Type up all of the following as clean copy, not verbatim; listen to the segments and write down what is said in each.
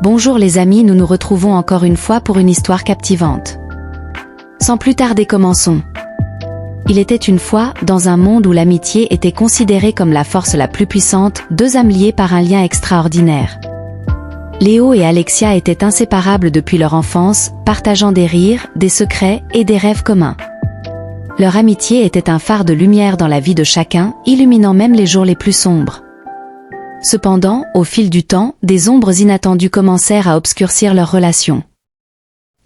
Bonjour les amis, nous nous retrouvons encore une fois pour une histoire captivante. Sans plus tarder, commençons. Il était une fois, dans un monde où l'amitié était considérée comme la force la plus puissante, deux âmes liées par un lien extraordinaire. Léo et Alexia étaient inséparables depuis leur enfance, partageant des rires, des secrets et des rêves communs. Leur amitié était un phare de lumière dans la vie de chacun, illuminant même les jours les plus sombres. Cependant, au fil du temps, des ombres inattendues commencèrent à obscurcir leur relation.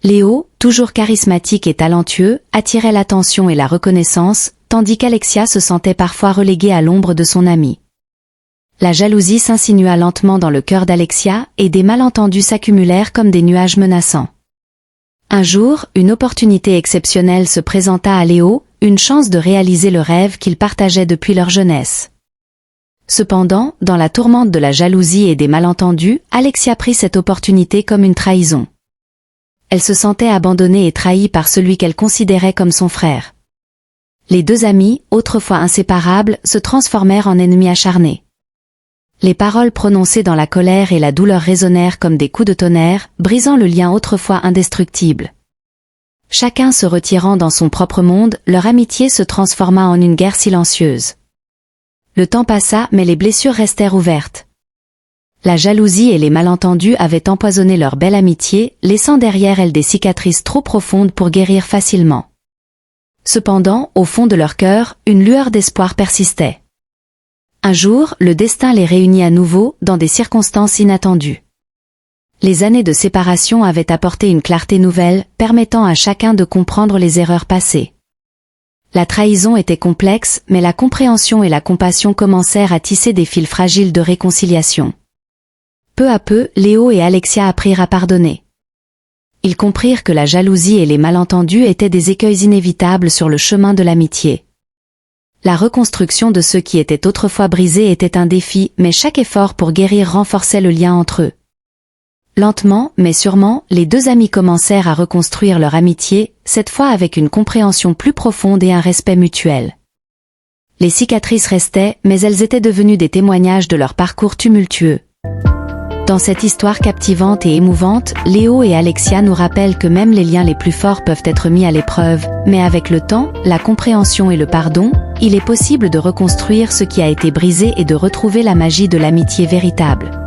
Léo, toujours charismatique et talentueux, attirait l'attention et la reconnaissance, tandis qu'Alexia se sentait parfois reléguée à l'ombre de son ami. La jalousie s'insinua lentement dans le cœur d'Alexia, et des malentendus s'accumulèrent comme des nuages menaçants. Un jour, une opportunité exceptionnelle se présenta à Léo, une chance de réaliser le rêve qu'ils partageaient depuis leur jeunesse. Cependant, dans la tourmente de la jalousie et des malentendus, Alexia prit cette opportunité comme une trahison. Elle se sentait abandonnée et trahie par celui qu'elle considérait comme son frère. Les deux amis, autrefois inséparables, se transformèrent en ennemis acharnés. Les paroles prononcées dans la colère et la douleur résonnèrent comme des coups de tonnerre, brisant le lien autrefois indestructible. Chacun se retirant dans son propre monde, leur amitié se transforma en une guerre silencieuse. Le temps passa, mais les blessures restèrent ouvertes. La jalousie et les malentendus avaient empoisonné leur belle amitié, laissant derrière elles des cicatrices trop profondes pour guérir facilement. Cependant, au fond de leur cœur, une lueur d'espoir persistait. Un jour, le destin les réunit à nouveau, dans des circonstances inattendues. Les années de séparation avaient apporté une clarté nouvelle, permettant à chacun de comprendre les erreurs passées. La trahison était complexe, mais la compréhension et la compassion commencèrent à tisser des fils fragiles de réconciliation. Peu à peu, Léo et Alexia apprirent à pardonner. Ils comprirent que la jalousie et les malentendus étaient des écueils inévitables sur le chemin de l'amitié. La reconstruction de ceux qui étaient autrefois brisés était un défi, mais chaque effort pour guérir renforçait le lien entre eux. Lentement, mais sûrement, les deux amis commencèrent à reconstruire leur amitié, cette fois avec une compréhension plus profonde et un respect mutuel. Les cicatrices restaient, mais elles étaient devenues des témoignages de leur parcours tumultueux. Dans cette histoire captivante et émouvante, Léo et Alexia nous rappellent que même les liens les plus forts peuvent être mis à l'épreuve, mais avec le temps, la compréhension et le pardon, il est possible de reconstruire ce qui a été brisé et de retrouver la magie de l'amitié véritable.